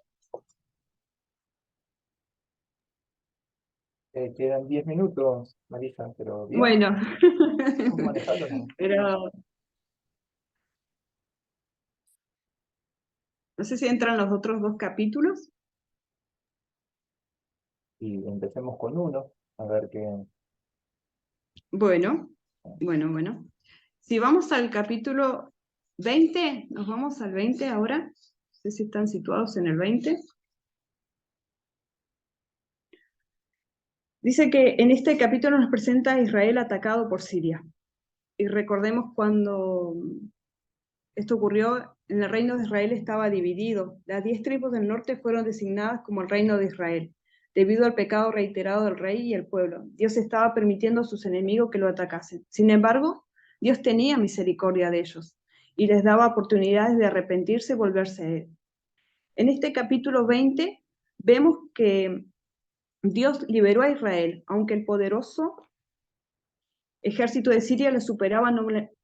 Quedan 10 minutos, Marisa, pero bien, Bueno, estamos manejando, ¿no? pero no sé si entran los otros 2 capítulos. Y empecemos con uno, a ver qué. Bueno. Si vamos al capítulo 20, nos vamos al 20 ahora. No sé si están situados en el 20. Dice que en este capítulo nos presenta a Israel atacado por Siria. Y recordemos cuando esto ocurrió, en el reino de Israel estaba dividido. Las 10 tribus del norte fueron designadas como el reino de Israel, debido al pecado reiterado del rey y el pueblo. Dios estaba permitiendo a sus enemigos que lo atacasen. Sin embargo, Dios tenía misericordia de ellos y les daba oportunidades de arrepentirse y volverse a Él. En este capítulo 20 vemos que Dios liberó a Israel, aunque el poderoso ejército de Siria le superaba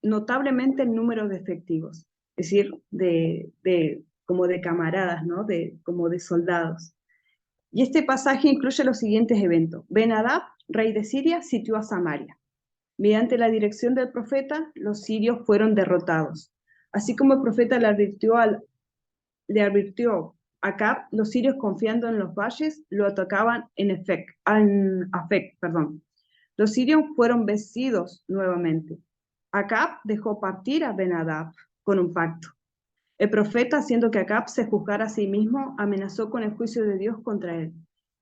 notablemente el número de efectivos, es decir, como de camaradas, ¿no? Como de soldados. Y este pasaje incluye los siguientes eventos. Ben-Hadad, rey de Siria, sitió a Samaria. Mediante la dirección del profeta, los sirios fueron derrotados. Así como el profeta le advirtió a Acab, los sirios confiando en los valles lo atacaban en Afec. Los sirios fueron vencidos nuevamente. Acab dejó partir a Ben-Hadad con un pacto. El profeta, haciendo que Acab se juzgara a sí mismo, amenazó con el juicio de Dios contra él.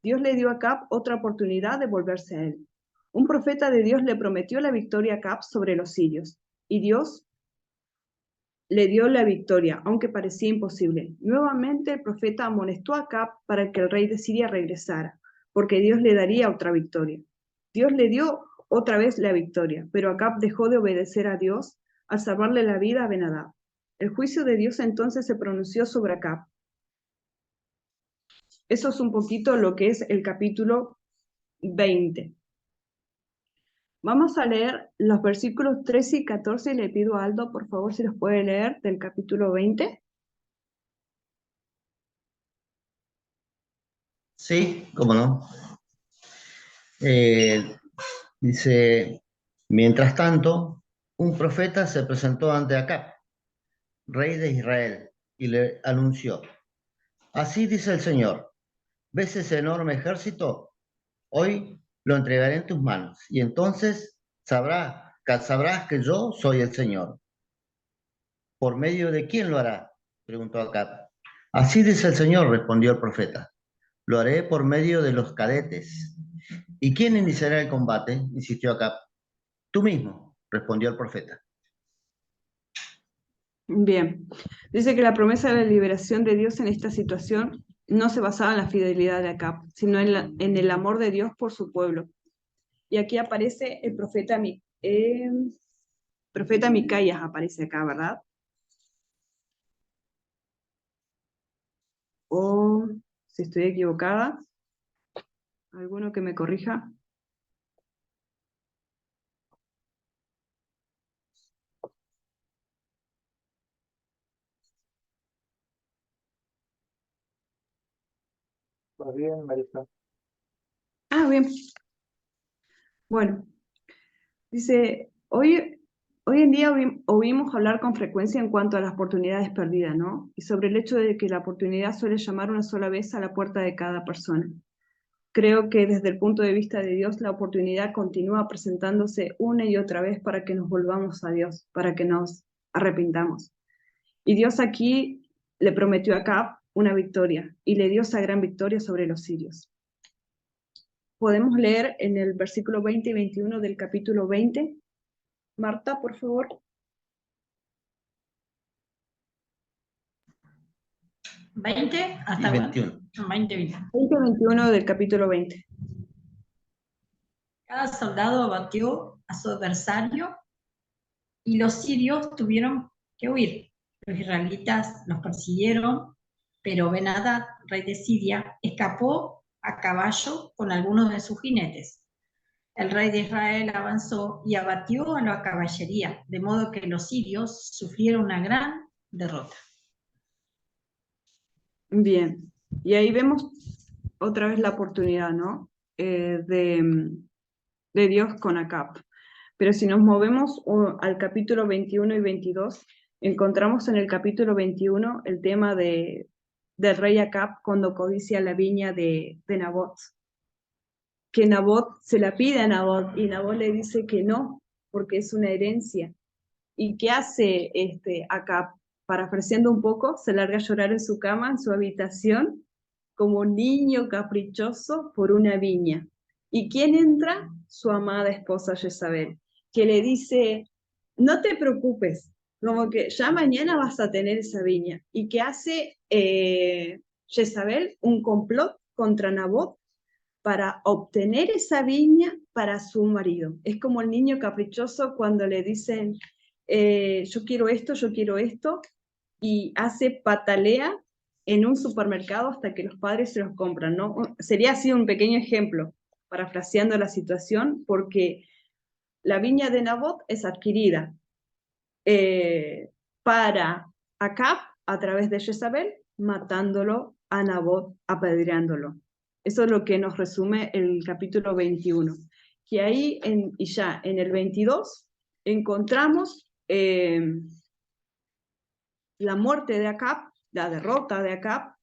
Dios le dio a Acab otra oportunidad de volverse a él. Un profeta de Dios le prometió la victoria a Acab sobre los sirios, y Dios le dio la victoria, aunque parecía imposible. Nuevamente el profeta amonestó a Acab para que el rey de Siria regresara, porque Dios le daría otra victoria. Dios le dio otra vez la victoria, pero Acab dejó de obedecer a Dios al salvarle la vida a Ben-Hadad. El juicio de Dios entonces se pronunció sobre Acab. Eso es un poquito lo que es el capítulo 20. Vamos a leer los versículos 13 y 14 y le pido a Aldo, por favor, si los puede leer del capítulo 20. Sí, cómo no. Dice, mientras tanto, un profeta se presentó ante Acab, rey de Israel, y le anunció, así dice el Señor, ¿ves ese enorme ejército? Hoy lo entregaré en tus manos, y entonces sabrás que yo soy el Señor. ¿Por medio de quién lo hará? Preguntó Acab. Así dice el Señor, respondió el profeta. Lo haré por medio de los cadetes. ¿Y quién iniciará el combate? Insistió Acab. Tú mismo, respondió el profeta. Bien, dice que la promesa de la liberación de Dios en esta situación no se basaba en la fidelidad de Acab, sino en el amor de Dios por su pueblo. Y aquí aparece el profeta Micaías, aparece acá, ¿verdad? O si estoy equivocada, ¿alguno que me corrija? ¿Vas bien, Marisa? Ah, bien. Bueno, dice, hoy en día oímos hablar con frecuencia en cuanto a las oportunidades perdidas, ¿no? Y sobre el hecho de que la oportunidad suele llamar una sola vez a la puerta de cada persona. Creo que desde el punto de vista de Dios, la oportunidad continúa presentándose una y otra vez para que nos volvamos a Dios, para que nos arrepintamos. Y Dios aquí le prometió a Acab una victoria, y le dio esa gran victoria sobre los sirios. Podemos leer en el versículo 20 y 21 del capítulo 20. Marta, por favor. 20 hasta 21. 20. 20-21 del capítulo 20. Cada soldado abatió a su adversario y los sirios tuvieron que huir. Los israelitas los persiguieron, pero Ben-Hadad, rey de Siria, escapó a caballo con algunos de sus jinetes. El rey de Israel avanzó y abatió a la caballería, de modo que los sirios sufrieron una gran derrota. Bien, y ahí vemos otra vez la oportunidad, ¿no? De Dios con Acab. Pero si nos movemos al capítulo 21 y 22, encontramos en el capítulo 21 el tema del rey Acab cuando codicia la viña de Nabot. Que Nabot se la pide a Nabot y Nabot le dice que no, porque es una herencia. ¿Y qué hace Acab? Parafraseando un poco, se larga a llorar en su cama, en su habitación, como un niño caprichoso por una viña. ¿Y quién entra? Su amada esposa Jezabel, que le dice, no te preocupes, como que ya mañana vas a tener esa viña. ¿Y qué hace Jezabel? Un complot contra Nabot para obtener esa viña para su marido. Es como el niño caprichoso cuando le dicen, yo quiero esto, y patalea en un supermercado hasta que los padres se los compran, ¿no? Sería así un pequeño ejemplo, parafraseando la situación, porque la viña de Nabot es adquirida para Acab a través de Jezabel, matándolo a Nabot, apedreándolo. Eso es lo que nos resume el capítulo 21. Que ahí, y ya en el 22, encontramos la muerte de Acab, la derrota de Acab,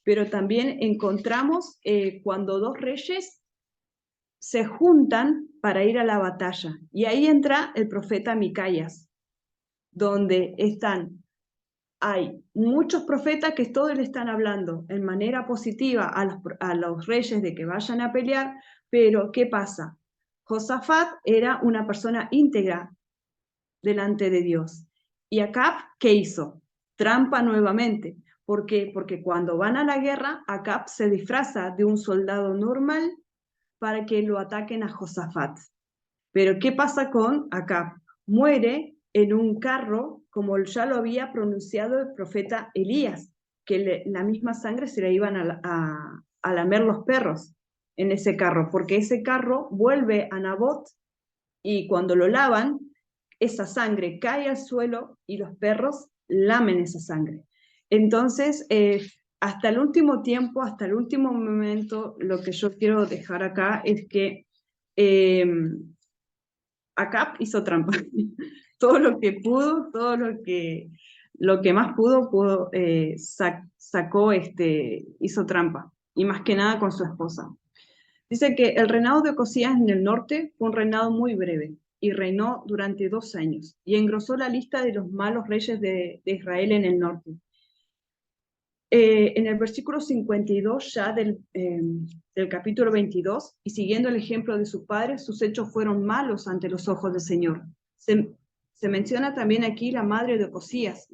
pero también encontramos cuando dos reyes se juntan para ir a la batalla. Y ahí entra el profeta Micaías, donde hay muchos profetas que todos le están hablando en manera positiva a los reyes de que vayan a pelear, pero ¿qué pasa? Josafat era una persona íntegra delante de Dios. ¿Y Acab qué hizo? Trampa nuevamente. ¿Por qué? Porque cuando van a la guerra, Acab se disfraza de un soldado normal para que lo ataquen a Josafat. Pero ¿qué pasa con Acab? Muere en un carro, como ya lo había pronunciado el profeta Elías, que la misma sangre se la iban a lamer los perros en ese carro, porque ese carro vuelve a Nabot y cuando lo lavan, esa sangre cae al suelo y los perros lamen esa sangre. Entonces, hasta el último tiempo, hasta el último momento, lo que yo quiero dejar acá es que Acab hizo trampa. Todo lo que pudo, todo lo que más pudo sacó, hizo trampa. Y más que nada con su esposa. Dice que el reinado de Ocosías en el norte fue un reinado muy breve y reinó durante 2 años y engrosó la lista de los malos reyes de Israel en el norte. En el versículo 52 ya del capítulo 22, y siguiendo el ejemplo de sus padres, sus hechos fueron malos ante los ojos del Señor. Se menciona también aquí la madre de Ocosías.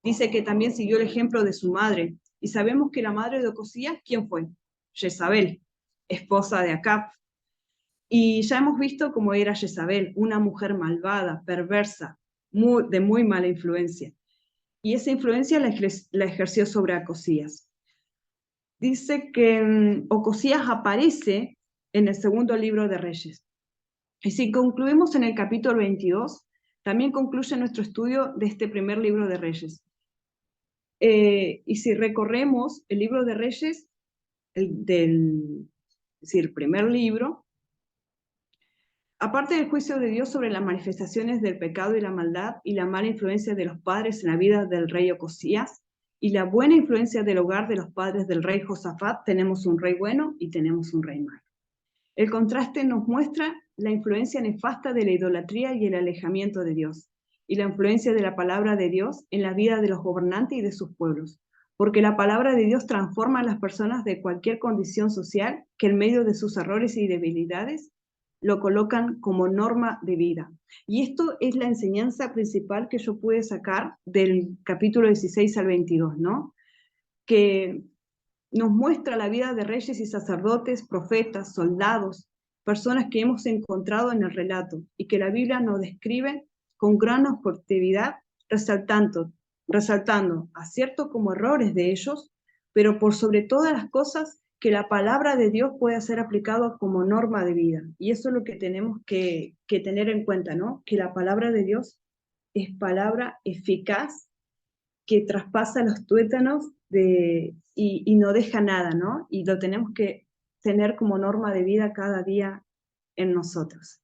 Dice que también siguió el ejemplo de su madre. Y sabemos que la madre de Ocosías, ¿quién fue? Jezabel, esposa de Acab. Y ya hemos visto cómo era Jezabel, una mujer malvada, perversa, de muy mala influencia. Y esa influencia la ejerció sobre Ocosías. Dice que Ocosías aparece en el segundo libro de Reyes. Y si concluimos en el capítulo 22, también concluye nuestro estudio de este primer libro de Reyes. Y si recorremos el libro de Reyes, es decir, el primer libro, aparte del juicio de Dios sobre las manifestaciones del pecado y la maldad y la mala influencia de los padres en la vida del rey Ocosías y la buena influencia del hogar de los padres del rey Josafat, tenemos un rey bueno y tenemos un rey malo. El contraste nos muestra la influencia nefasta de la idolatría y el alejamiento de Dios, y la influencia de la palabra de Dios en la vida de los gobernantes y de sus pueblos. porque la palabra de Dios transforma a las personas de cualquier condición social que en medio de sus errores y debilidades lo colocan como norma de vida. Y esto es la enseñanza principal que yo pude sacar del capítulo 16 al 22, ¿no? Que nos muestra la vida de reyes y sacerdotes, profetas, soldados, personas que hemos encontrado en el relato y que la Biblia nos describe con gran objetividad, resaltando aciertos como errores de ellos, pero por sobre todas las cosas que la palabra de Dios puede ser aplicada como norma de vida. Y eso es lo que tenemos que tener en cuenta, ¿no? Que la palabra de Dios es palabra eficaz que traspasa los tuétanos y no deja nada, ¿no? Y lo tenemos que tener como norma de vida cada día en nosotros.